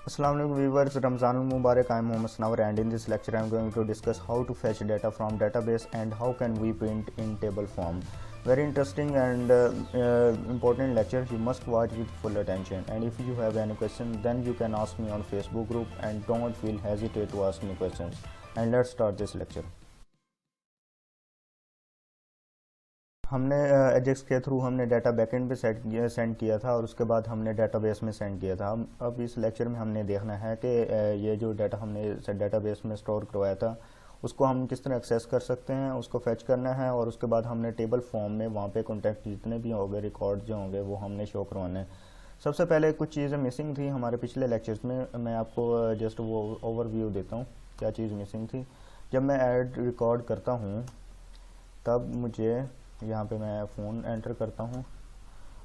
Assalamu alaikum viewers, Ramzanul Mubarak. I am Mohammad Snawar and in this lecture I am going to discuss how to fetch data from database and how can we print in table form. Very interesting and important lecture. You must watch with full attention, and if you have any question then you can ask me on Facebook group and don't feel hesitate to ask me questions. And let's start this lecture. हमने Ajax के through हमने data backend पे send किया था और उसके बाद हमने डेटाबेस में सेंड किया था। अब इस लेक्चर में हमने देखना है कि ये जो डाटा हमने डेटाबेस में स्टोर करवाया था उसको हम किस तरह एक्सेस कर सकते हैं, उसको फैच करना है और उसके बाद हमने टेबल फॉर्म में वहाँ पे कॉन्टैक्ट जितने भी होंगे, रिकॉर्ड जो होंगे वो हमने शो करवाने हैं। सबसे पहले कुछ चीज़ें मिसिंग थी हमारे पिछले लेक्चर्स में, मैं आपको जस्ट वो ओवरव्यू देता हूँ क्या चीज़ मिसिंग थी। जब मैं ऐड रिकॉर्ड करता हूँ तब मुझे यहाँ पे मैं फ़ोन एंटर करता हूँ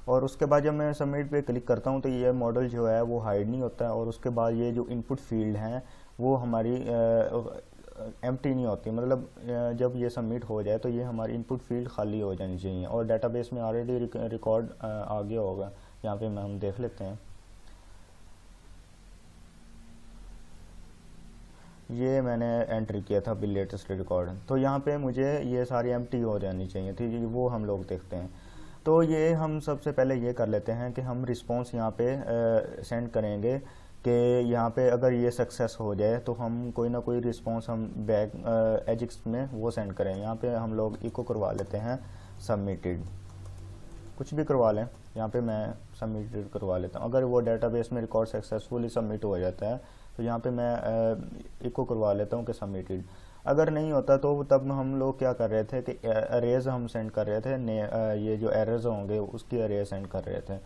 और उसके बाद जब मैं सबमिट पे क्लिक करता हूँ तो ये मॉडल जो है वो हाइड नहीं होता है और उसके बाद ये जो इनपुट फील्ड हैं वो हमारी एम्प्टी नहीं होती। मतलब जब ये सबमिट हो जाए तो ये हमारी इनपुट फील्ड खाली हो जानी चाहिए और डेटाबेस में ऑलरेडी रिकॉर्ड आ गया होगा। यहाँ पे हम देख लेते हैं, ये मैंने एंट्री किया था बिल लेटेस्ट रिकॉर्ड, तो यहाँ पे मुझे ये सारी एम्प्टी हो जानी चाहिए थी, वो हम लोग देखते हैं। तो ये हम सबसे पहले ये कर लेते हैं कि हम रिस्पॉन्स यहाँ पे सेंड करेंगे कि यहाँ पे अगर ये सक्सेस हो जाए तो हम कोई ना कोई रिस्पॉन्स हम बैक एजिक्स में वो सेंड करें। यहाँ पे हम लोग इको करवा लेते हैं सबमिटेड, कुछ भी करवा लें, यहाँ पे मैं सबमिटेड करवा लेता हूँ। अगर वो डेटाबेस में रिकॉर्ड सक्सेसफुली सबमिट हो जाता है तो यहाँ पे मैं इको करवा लेता हूँ कि सबमिटेड। अगर नहीं होता तो तब हम लोग क्या कर रहे थे कि अरेज हम सेंड कर रहे थे, ये जो एरर्स होंगे उसकी अरेज सेंड कर रहे थे।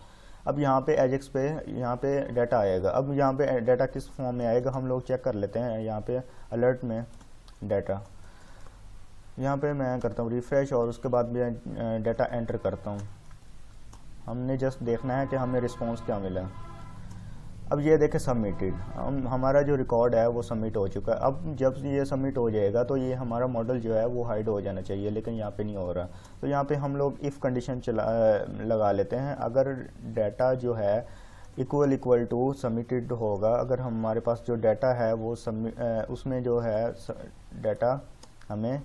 अब यहाँ पे एजेक्स पे यहाँ पे डाटा आएगा। अब यहाँ पे डाटा किस फॉर्म में आएगा हम लोग चेक कर लेते हैं। यहाँ पे अलर्ट में डाटा, यहाँ पे मैं करता हूँ रिफ्रेश और उसके बाद मैं डाटा एंटर करता हूँ। हमने जस्ट देखना है कि हमें रिस्पॉन्स क्या मिला। अब ये देखें सबमिटेड, हमारा जो रिकॉर्ड है वो सबमिट हो चुका है। अब जब ये सबमिट हो जाएगा तो ये हमारा मॉडल जो है वो हाइड हो जाना चाहिए, लेकिन यहाँ पे नहीं हो रहा। तो यहाँ पे हम लोग इफ़ कंडीशन लगा लेते हैं। अगर डाटा जो है इक्वल टू सबमिटेड होगा, अगर हमारे पास जो डाटा है वो उसमें जो है डाटा हमें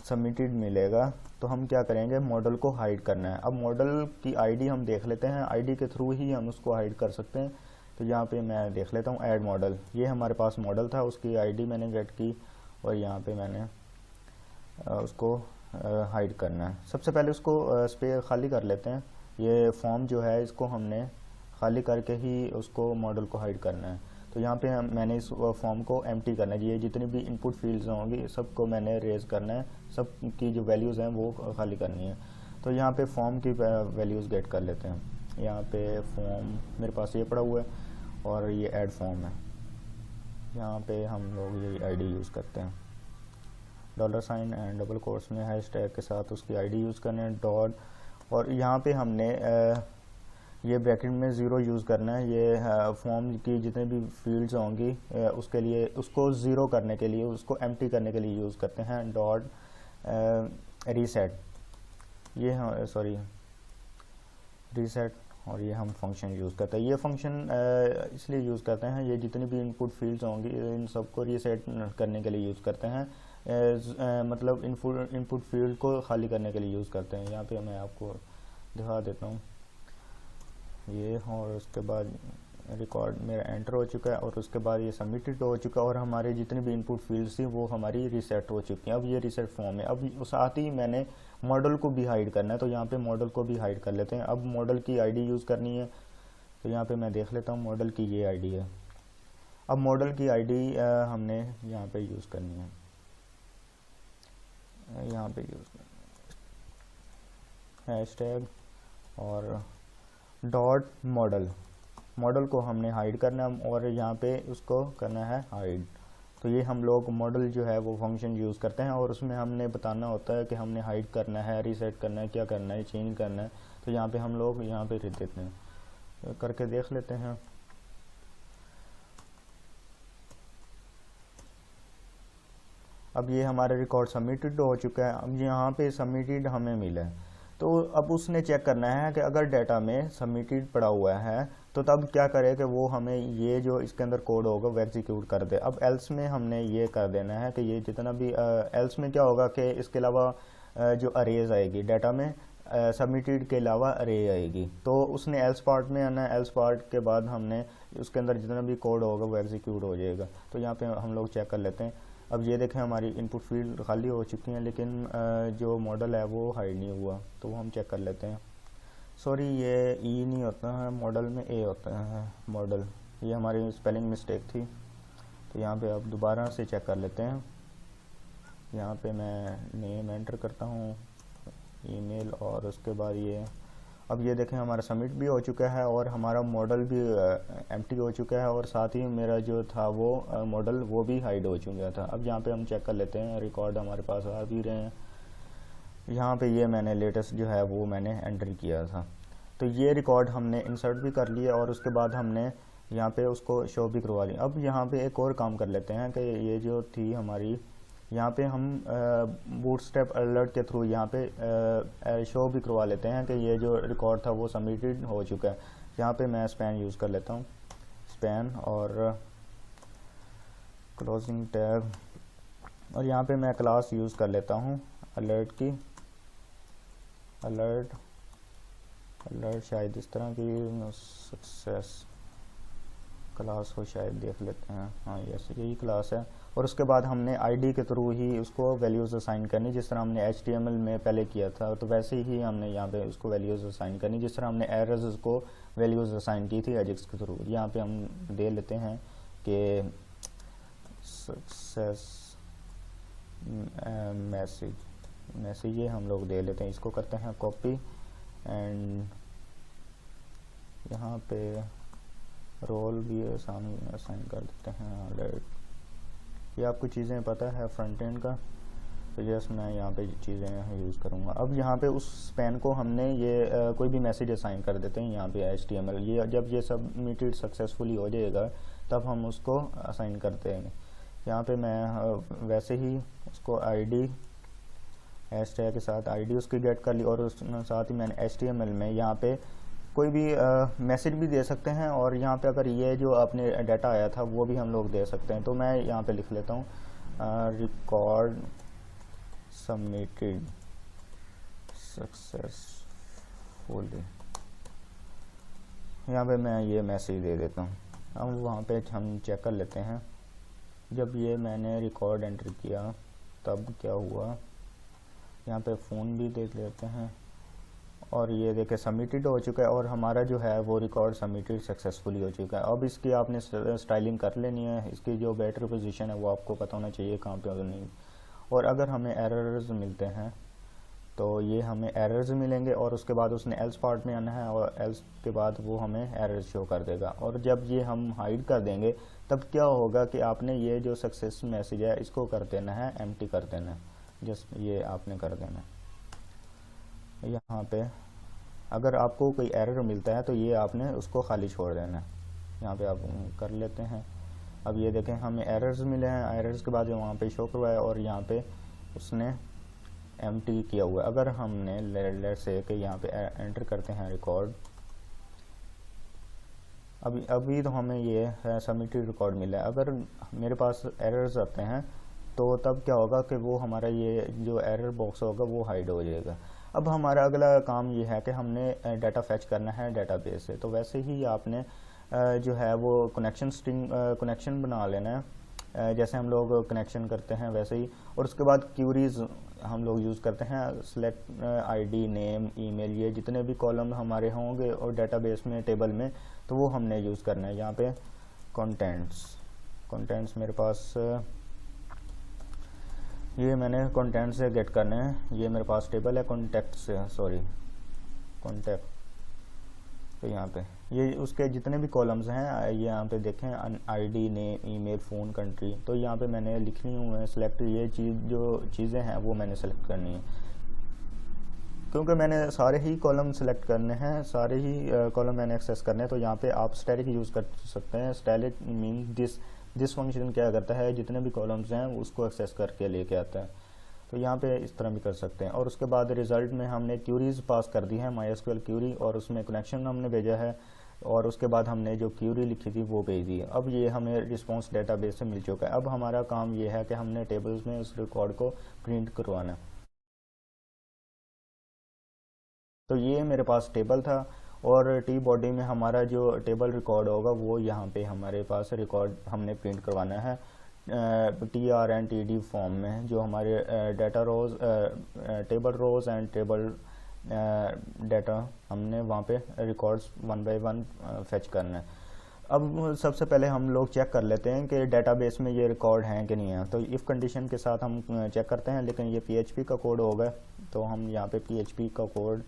सबमिटेड मिलेगा तो हम क्या करेंगे, मॉडल को हाइड करना है। अब मॉडल की आईडी हम देख लेते हैं, आईडी के थ्रू ही हम उसको हाइड कर सकते हैं। तो यहाँ पे मैं देख लेता हूँ ऐड मॉडल, ये हमारे पास मॉडल था, उसकी आईडी मैंने गेट की और यहाँ पे मैंने उसको हाइड करना है। सबसे पहले उसको स्पेस खाली कर लेते हैं। ये फॉर्म जो है इसको हमने खाली करके ही उसको मॉडल को हाइड करना है। तो यहाँ पे मैंने इस फॉर्म को एम्प्टी करना है। ये जितनी भी इनपुट फील्ड्स होंगी सबको मैंने रेज करना है, सब की जो वैल्यूज़ हैं वो खाली करनी है। तो यहाँ पे फॉर्म की वैल्यूज़ गेट कर लेते हैं। यहाँ पे फॉर्म मेरे पास ये पड़ा हुआ है और ये ऐड फॉर्म है। यहाँ पे हम लोग ये आईडी यूज़ करते हैं, $साइन एंड डबल कोट्स में हैश टैग के साथ उसकी आईडी यूज़ करना है डॉट, और यहाँ पे हमने ये ब्रैकेट में 0 यूज़ करना है। ये फॉर्म की जितने भी फील्ड्स होंगी उसके लिए, उसको 0 करने के लिए, उसको एम्प्टी करने के लिए यूज़ करते हैं डॉट रीसेट। ये सॉरी रीसेट, और ये हम फंक्शन यूज़ करते हैं। ये फंक्शन इसलिए यूज़ करते हैं, ये जितनी भी इनपुट फील्ड्स होंगी इन सबको रीसेट करने के लिए यूज़ करते हैं। मतलब इनपुट फील्ड को खाली करने के लिए यूज़ करते हैं। यहाँ पे मैं आपको दिखा देता हूँ ये, और उसके बाद रिकॉर्ड मेरा एंटर हो चुका है और उसके बाद ये सबमिटेड हो चुका है और हमारे जितनी भी इनपुट फील्ड्स थी वो हमारी रीसेट हो चुकी हैं। अब ये रीसेट फॉर्म है। अब साथ ही मैंने मॉडल को भी हाइड करना है, तो यहाँ पे मॉडल को भी हाइड कर लेते हैं। अब मॉडल की आईडी यूज़ करनी है, तो यहाँ पे मैं देख लेता हूँ मॉडल की ये आईडी है। अब मॉडल की आईडी हमने यहाँ पे यूज़ करनी है, यहाँ पे यूज़ करनी है हैश टैग और डॉट मॉडल को हमने हाइड करना है और यहाँ पे उसको करना है हाइड। तो ये हम लोग मॉडल जो है वो फंक्शन यूज़ करते हैं और उसमें हमने बताना होता है कि हमने हाइड करना है, रीसेट करना है, क्या करना है, चेंज करना है। तो यहाँ पे हम लोग यहाँ पे देते हैं, तो करके देख लेते हैं। अब ये हमारा रिकॉर्ड सबमिटेड हो चुका है। अब यहाँ पे सबमिटेड हमें मिला है, तो अब उसने चेक करना है कि अगर डाटा में सबमिटेड पड़ा हुआ है तो तब क्या करे कि वो हमें ये जो इसके अंदर कोड होगा वो एग्जीक्यूट कर दे। अब एल्स में हमने ये कर देना है कि ये जितना भी एल्स में क्या होगा कि इसके अलावा जो अरेज आएगी डाटा में सबमिटेड के अलावा अरे आएगी, तो उसने एल्स पार्ट में आना है। एल्स पार्ट के बाद हमने उसके अंदर जितना भी कोड होगा वो एग्जीक्यूट हो जाएगा। तो यहाँ पे हम लोग चेक कर लेते हैं। अब ये देखें हमारी इनपुट फील्ड खाली हो चुकी हैं, लेकिन जो मॉडल है वो हाइड नहीं हुआ, तो वो हम चेक कर लेते हैं। सॉरी, ये ई नहीं होता है मॉडल में, ए होता है मॉडल। ये हमारी स्पेलिंग मिस्टेक थी। तो यहाँ पे अब दोबारा से चेक कर लेते हैं। यहाँ पे मैं नेम एंटर करता हूँ, ईमेल, और उसके बाद ये अब ये देखें हमारा सबमिट भी हो चुका है और हमारा मॉडल भी एम्प्टी हो चुका है, और साथ ही मेरा जो था वो मॉडल वो भी हाइड हो चुका था। अब यहाँ पे हम चेक कर लेते हैं, रिकॉर्ड हमारे पास आ भी रहे हैं। यहाँ पे ये मैंने लेटेस्ट जो है वो मैंने एंटर किया था, तो ये रिकॉर्ड हमने इंसर्ट भी कर लिया और उसके बाद हमने यहाँ पे उसको शो भी करवा लिया। अब यहाँ पे एक और काम कर लेते हैं कि ये जो थी हमारी, यहाँ पे हम बूटस्ट्रैप अलर्ट के थ्रू यहाँ पे शो भी करवा लेते हैं कि ये जो रिकॉर्ड था वो सबमिटेड हो चुका है। यहाँ पे मैं स्पैन यूज़ कर लेता हूँ, स्पैन और क्लोजिंग टैब, और यहाँ पे मैं क्लास यूज़ कर लेता हूँ अलर्ट की। अलर्ट शायद इस तरह की सक्सेस क्लास हो, शायद देख लेते हैं। हाँ यस, यही क्लास है। और उसके बाद हमने आईडी के थ्रू ही उसको वैल्यूज़ असाइन करनी, जिस तरह हमने HTML में पहले किया था, तो वैसे ही हमने यहाँ पे उसको वैल्यूज़ असाइन करनी, जिस तरह हमने एरर्स को वैल्यूज़ असाइन की थी एजेक्स के थ्रू। यहाँ पे हम दे लेते हैं कि सक्सेस मैसेज ये हम लोग दे लेते हैं। इसको करते हैं कॉपी एंड यहाँ पे रोल भी असाइन कर देते हैं अलर्ट। ये आपको चीज़ें पता है फ्रंट एंड का, तो यस मैं यहाँ पे चीज़ें यूज़ करूँगा। अब यहाँ पे उस स्पैन को हमने ये कोई भी मैसेज असाइन कर देते हैं यहाँ पे HTML। ये जब ये सबमिटेड सक्सेसफुली हो जाएगा तब हम उसको असाइन करते हैं। यहाँ पे मैं वैसे ही उसको ID हैशटैग के साथ ID उसकी गेट कर ली, और उस साथ ही मैंने HTML में यहाँ पे कोई भी मैसेज भी दे सकते हैं, और यहाँ पे अगर ये जो आपने डाटा आया था वो भी हम लोग दे सकते हैं। तो मैं यहाँ पे लिख लेता हूँ रिकॉर्ड सबमिटेड सक्सेसफुली। यहाँ पे मैं ये मैसेज दे देता हूँ। अब वहाँ पे हम चेक कर लेते हैं, जब ये मैंने रिकॉर्ड एंटर किया तब क्या हुआ। यहाँ पे फ़ोन भी देख लेते हैं, और ये देखे सबमिटेड हो चुका है, और हमारा जो है वो रिकॉर्ड सबमिटेड सक्सेसफुली हो चुका है। अब इसकी आपने स्टाइलिंग कर लेनी है, इसकी जो बेटर पोजीशन है वो आपको पता होना चाहिए कहाँ पे होनी। और अगर हमें एरर्स मिलते हैं तो ये हमें एरर्स मिलेंगे, और उसके बाद उसने एल्स पार्ट में आना है, और एल्स के बाद वो हमें एरर्स शो कर देगा। और जब ये हम हाइड कर देंगे तब क्या होगा कि आपने ये जो सक्सेस मैसेज है इसको कर देना है, एम्प्टी कर देना है, जस्ट ये आपने कर देना है। यहाँ पे अगर आपको कोई एरर मिलता है तो ये आपने उसको खाली छोड़ देना है। यहाँ पे आप कर लेते हैं। अब ये देखें हमें एरर्स मिले हैं, एरर्स के बाद वहाँ पे शो करवाया, और यहाँ पे उसने एम्प्टी किया हुआ है। अगर हमने लेट से कि यहाँ पे एंटर करते हैं रिकॉर्ड, अभी तो हमें ये सबमिटेड रिकॉर्ड मिला है। अगर मेरे पास एरर्स आते हैं तो तब क्या होगा कि वो हमारा ये जो एरर बॉक्स होगा वो हाइड हो जाएगा। अब हमारा अगला काम ये है कि हमने डाटा फैच करना है डेटाबेस से। तो वैसे ही आपने जो है वो कनेक्शन बना लेना है, जैसे हम लोग कनेक्शन करते हैं वैसे ही। और उसके बाद क्यूरीज हम लोग यूज़ करते हैं, सेलेक्ट ID, नेम, ईमेल, ये जितने भी कॉलम हमारे होंगे और डेटाबेस में टेबल में, तो वो हमने यूज़ करना है। यहाँ पे कंटेंट्स मेरे पास ये मैंने कंटेंट से गेट करने हैं। ये मेरे पास टेबल है कॉन्टैक्ट से, सॉरी कॉन्टैक्ट। तो यहाँ पे ये उसके जितने भी कॉलम्स हैं ये यहाँ पे देखें, ID, name, email, phone, country. तो यहाँ पे मैंने लिखनी हुई है सेलेक्ट, ये जो चीज़ें हैं वो मैंने सेलेक्ट करनी है, क्योंकि मैंने सारे ही कॉलम सेलेक्ट करने हैं, सारे ही कॉलम मैंने एक्सेस करने हैं। तो यहाँ पे आप स्टैटिक यूज़ कर सकते हैं। स्टैटिक मीन दिस फंक्शन क्या करता है, जितने भी कॉलम्स हैं उसको एक्सेस करके लेके आता है। तो यहाँ पे इस तरह भी कर सकते हैं। और उसके बाद रिज़ल्ट में हमने क्यूरीज पास कर दी है, MySQL क्यूरी, और उसमें कनेक्शन हमने भेजा है, और उसके बाद हमने जो क्यूरी लिखी थी वो भेज दी है। अब ये हमें रिस्पॉन्स डेटाबेस से मिल चुका है। अब हमारा काम ये है कि हमने टेबल्स में उस रिकॉर्ड को प्रिंट करवाना है। तो ये मेरे पास टेबल था, और टी बॉडी में हमारा जो टेबल रिकॉर्ड होगा वो यहाँ पे हमारे पास रिकॉर्ड हमने प्रिंट करवाना है TRNTD फॉर्म में, जो हमारे data rows, table rows and table data हमने वहाँ पे रिकॉर्ड्स 1 बाय 1 फेच करना है। अब सबसे पहले हम लोग चेक कर लेते हैं कि डेटाबेस में ये रिकॉर्ड हैं कि नहीं है। तो इफ़ कंडीशन के साथ हम चेक करते हैं, लेकिन ये PHP का कोड होगा, तो हम यहाँ पे PHP का कोड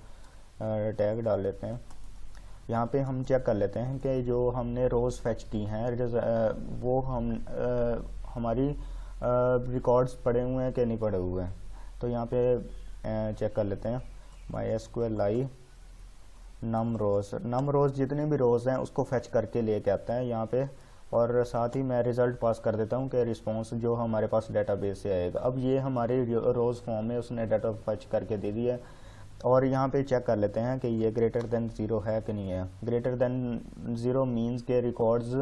टैग डाल लेते हैं। यहाँ पे हम चेक कर लेते हैं कि जो हमने रोज़ फेच की हैं वो हमारी रिकॉर्ड्स पड़े हुए हैं कि नहीं पड़े हुए हैं। तो यहाँ पे चेक कर लेते हैं MySQLi num रोज़ जितने भी रोज़ हैं उसको फेच करके लेके आता है यहाँ पे, और साथ ही मैं रिज़ल्ट पास कर देता हूँ कि रिस्पॉन्स जो हमारे पास डेटाबेस से आएगा। अब ये हमारी रोज़ फॉर्म में उसने डाटा फेच करके दे दिया है, और यहाँ पे चेक कर लेते हैं कि ये ग्रेटर देन 0 है कि नहीं है। ग्रेटर देन 0 मीन्स के रिकॉर्ड्स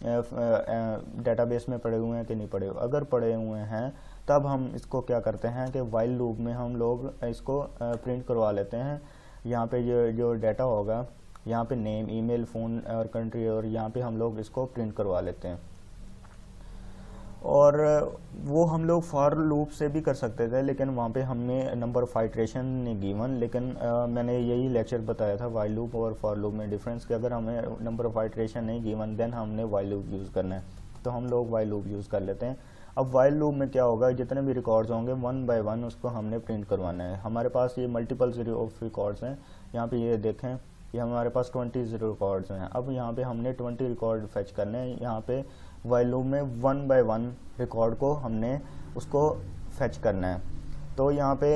डेटाबेस में पड़े हुए हैं कि नहीं पड़े हुए। अगर पड़े हुए हैं तब हम इसको क्या करते हैं कि वाइल लूप में हम लोग इसको प्रिंट करवा लेते हैं। यहाँ पे ये जो डाटा होगा, यहाँ पे नेम, ईमेल, फ़ोन और कंट्री, और यहाँ पे हम लोग इसको प्रिंट करवा लेते हैं। और वो हम लोग फॉर लूप से भी कर सकते थे, लेकिन वहाँ पे हमें नंबर ऑफ आइटरेशन नहीं गिवन। लेकिन मैंने यही लेक्चर बताया था वाइल लूप और फॉर लूप में डिफरेंस, कि अगर हमें नंबर ऑफ आइटरेशन नहीं गिवन देन हमने वाइल लूप यूज़ करना है। तो हम लोग वाइल लूप यूज़ कर लेते हैं। अब वाइल लूप में क्या होगा, जितने भी रिकॉर्ड्स होंगे 1 बाय 1 उसको हमने प्रिंट करवाना है। हमारे पास ये मल्टीपल ऑफ रिकॉर्ड्स हैं। यहाँ पे ये देखें, ये हमारे पास 20 रिकॉर्ड्स हैं। अब यहाँ पे हमने 20 रिकॉर्ड फेच करने हैं। यहाँ पे वाइल लूप में 1 बाय 1 रिकॉर्ड को हमने उसको फेच करना है। तो यहाँ पे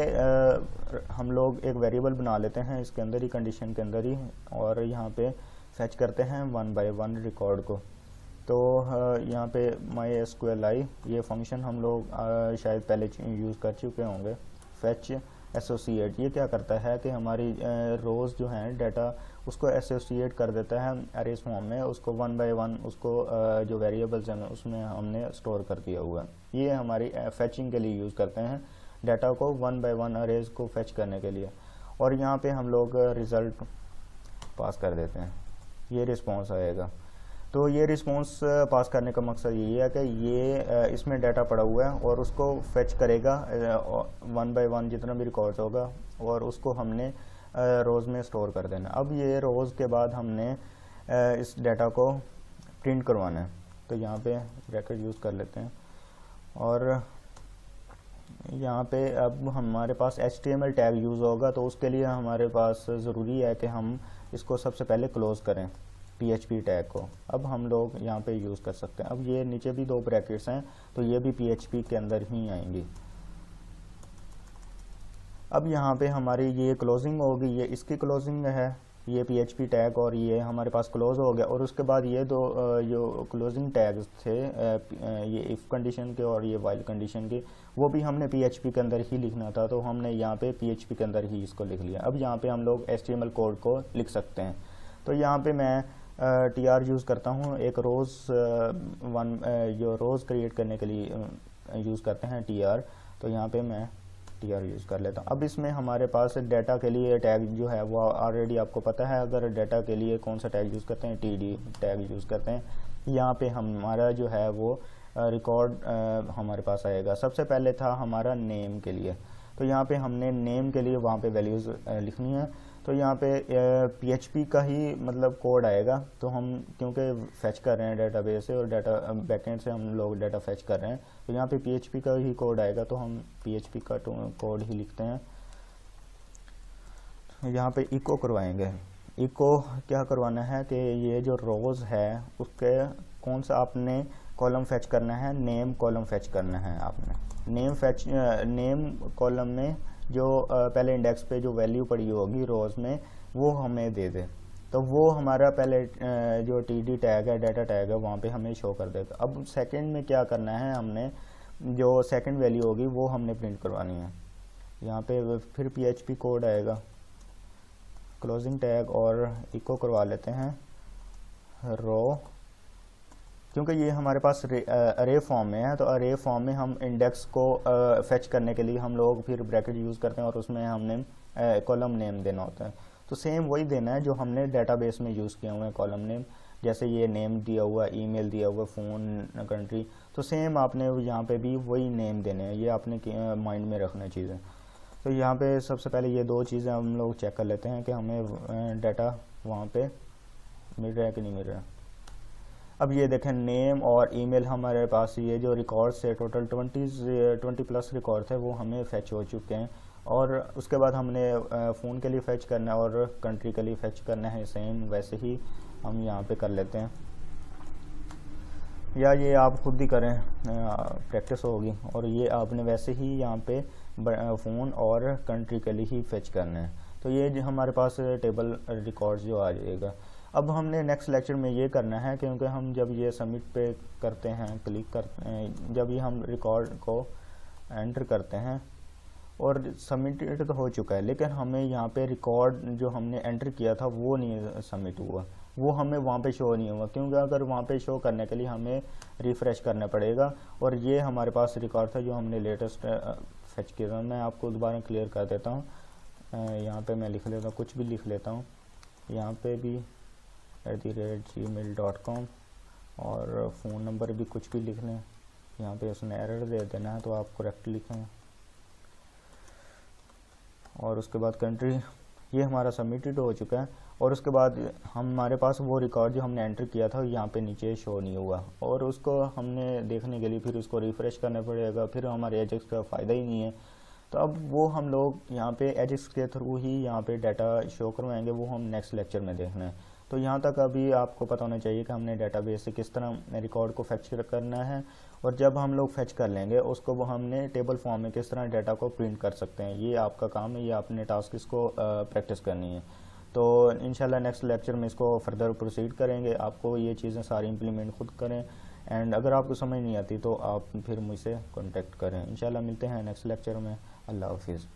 हम लोग एक वेरिएबल बना लेते हैं इसके अंदर ही, कंडीशन के अंदर ही, और यहाँ पे फेच करते हैं 1 बाय 1 रिकॉर्ड को। तो यहाँ पे MySQLi ये फंक्शन हम लोग शायद पहले यूज़ कर चुके होंगे। फेच एसोसिएट ये क्या करता है कि हमारी रोज़ जो हैं डाटा उसको एसोसिएट कर देता है अरेज फॉर्म में, उसको 1 बाय 1 उसको जो वेरिएबल्स हैं उसमें हमने स्टोर कर दिया हुआ है। ये हमारी फेचिंग के लिए यूज़ करते हैं डाटा को 1 बाय 1 अरेज को फेच करने के लिए। और यहाँ पे हम लोग रिज़ल्ट पास कर देते हैं, ये रिस्पॉन्स आएगा। तो ये रिस्पॉन्स पास करने का मकसद यही है कि ये इसमें डाटा पड़ा हुआ है और उसको फेच करेगा 1 बाय 1 जितना भी रिकॉर्ड्स होगा, और उसको हमने रोज़ में स्टोर कर देना। अब ये रोज़ के बाद हमने इस डाटा को प्रिंट करवाना है। तो यहाँ पे ब्रैकेट यूज़ कर लेते हैं, और यहाँ पे अब हमारे पास HTML टैग यूज़ होगा। तो उसके लिए हमारे पास ज़रूरी है कि हम इसको सबसे पहले क्लोज़ करें PHP टैग को। अब हम लोग यहाँ पे यूज़ कर सकते हैं। अब ये नीचे भी 2 ब्रैकेट्स हैं, तो ये भी PHP के अंदर ही आएंगी। अब यहाँ पे हमारी ये क्लोजिंग होगी, ये इसकी क्लोजिंग है, ये PHP टैग, और ये हमारे पास क्लोज हो गया। और उसके बाद ये 2 जो क्लोजिंग टैग्स थे, ये इफ़ कंडीशन के और ये वाइल कंडीशन के, वो भी हमने PHP के अंदर ही लिखना था। तो हमने यहाँ पे PHP के अंदर ही इसको लिख लिया। अब यहाँ पे हम लोग HTML कोड को लिख सकते हैं। तो यहाँ पे मैं TR यूज़ करता हूँ, एक रोज़ जो रोज़ क्रिएट करने के लिए यूज़ करते हैं TR। तो यहाँ पे मैं TR यूज़ कर लेता हूँ। अब इसमें हमारे पास डाटा के लिए टैग जो है वो ऑलरेडी आपको पता है। अगर डाटा के लिए कौन सा टैग यूज़ करते हैं, TD टैग यूज़ करते हैं। यहाँ पे हमारा जो है वो रिकॉर्ड हमारे पास आएगा। सबसे पहले था हमारा नेम के लिए, तो यहाँ पे हमने नेम के लिए वहाँ पे वैल्यूज़ लिखनी है। तो यहाँ पे PHP का ही मतलब कोड आएगा। तो हम क्योंकि फेच कर रहे हैं डेटाबेस से और डाटा बैकएंड से हम लोग डाटा फेच कर रहे हैं, तो यहाँ पे PHP का ही कोड आएगा। तो हम PHP का कोड ही लिखते हैं। यहाँ पे इको करवाएंगे। इको क्या करवाना है कि ये जो रोज़ है उसके कौन सा आपने कॉलम फेच करना है, नेम कॉलम फेच करना है आपने। नेम कॉलम में जो पहले इंडेक्स पे जो वैल्यू पड़ी होगी रोज़ में वो हमें दे दे। तो वो हमारा पहले जो TD टैग है, डाटा टैग है, वहाँ पे हमें शो कर देगा। अब सेकंड में क्या करना है, हमने जो सेकंड वैल्यू होगी वो हमने प्रिंट करवानी है। यहाँ पे फिर PHP कोड आएगा, क्लोजिंग टैग और इको करवा लेते हैं रो, क्योंकि ये हमारे पास अरे फॉर्म में है। तो अरे फॉर्म में हम इंडेक्स को फेच करने के लिए हम लोग फिर ब्रैकेट यूज़ करते हैं और उसमें हमने कॉलम नेम देना होता है। तो सेम वही देना है जो हमने डेटाबेस में यूज़ किया हुआ है कॉलम नेम, जैसे ये नेम दिया हुआ, ईमेल दिया हुआ, फ़ोन, कंट्री, तो सेम आपने यहाँ पे भी वही नेम देने हैं। ये आपने माइंड में रखना चीज़ें। तो यहाँ पे सबसे पहले ये दो चीज़ें हम लोग चेक कर लेते हैं कि हमें डाटा वहाँ पे मिल रहा है कि नहीं मिल रहा है। अब ये देखें नेम और ईमेल हमारे पास ये जो रिकॉर्ड्स है टोटल 20 प्लस रिकॉर्ड थे वो हमें फेच हो चुके हैं। और उसके बाद हमने फ़ोन के लिए फेच करना है और कंट्री के लिए फेच करना है, सेम वैसे ही हम यहाँ पे कर लेते हैं, या ये आप खुद ही करें, प्रैक्टिस होगी। और ये आपने वैसे ही यहाँ पे फ़ोन और कंट्री के लिए ही फेच करना है। तो ये जो हमारे पास टेबल रिकॉर्ड्स जो आ जाएगा। अब हमने नेक्स्ट लेक्चर में ये करना है, क्योंकि हम जब ये सबमिट पे करते हैं, क्लिक करते हैं, जब ये हम रिकॉर्ड को एंटर करते हैं और सबमिटेड तो हो चुका है, लेकिन हमें यहाँ पे रिकॉर्ड जो हमने एंटर किया था वो नहीं सबमिट हुआ, वो हमें वहाँ पे शो नहीं हुआ, क्योंकि अगर वहाँ पे शो करने के लिए हमें रिफ़्रेश करना पड़ेगा। और ये हमारे पास रिकॉर्ड था जो हमने लेटेस्ट फेच किया था। मैं आपको दोबारा क्लियर कर देता हूँ। यहाँ पे मैं लिख लेता हूँ, कुछ भी लिख लेता हूँ, यहाँ पे भी @gmail.com और फ़ोन नंबर भी कुछ भी लिख लें। यहाँ पे उसने एरर दे देना है तो आप करेक्ट लिखें। और उसके बाद कंट्री, ये हमारा सबमिटेड हो चुका है। और उसके बाद हमारे पास वो रिकॉर्ड जो हमने एंटर किया था यहाँ पे नीचे शो नहीं हुआ, और उसको हमने देखने के लिए फिर उसको रिफ़्रेश करना पड़ेगा, फिर हमारे एजेक्स का फ़ायदा ही नहीं है। तो अब वो हम लोग यहाँ पे एजेक्स के थ्रू ही यहाँ पे डाटा शो करवाएंगे, वो हम नेक्स्ट लेक्चर में देखना है। तो यहाँ तक अभी आपको पता होना चाहिए कि हमने डेटाबेस से किस तरह रिकॉर्ड को फेच करना है, और जब हम लोग फेच कर लेंगे उसको वो हमने टेबल फॉर्म में किस तरह डाटा को प्रिंट कर सकते हैं। ये आपका काम है, ये आपने टास्क इसको प्रैक्टिस करनी है। तो इंशाल्लाह नेक्स्ट लेक्चर में इसको फर्दर प्रोसीड करेंगे। आपको ये चीज़ें सारी इम्प्लीमेंट खुद करें, एंड अगर आपको समझ नहीं आती तो आप फिर मुझसे कॉन्टेक्ट करें। इंशाल्लाह मिलते हैं नेक्स्ट लेक्चर में। अल्लाह हाफिज़।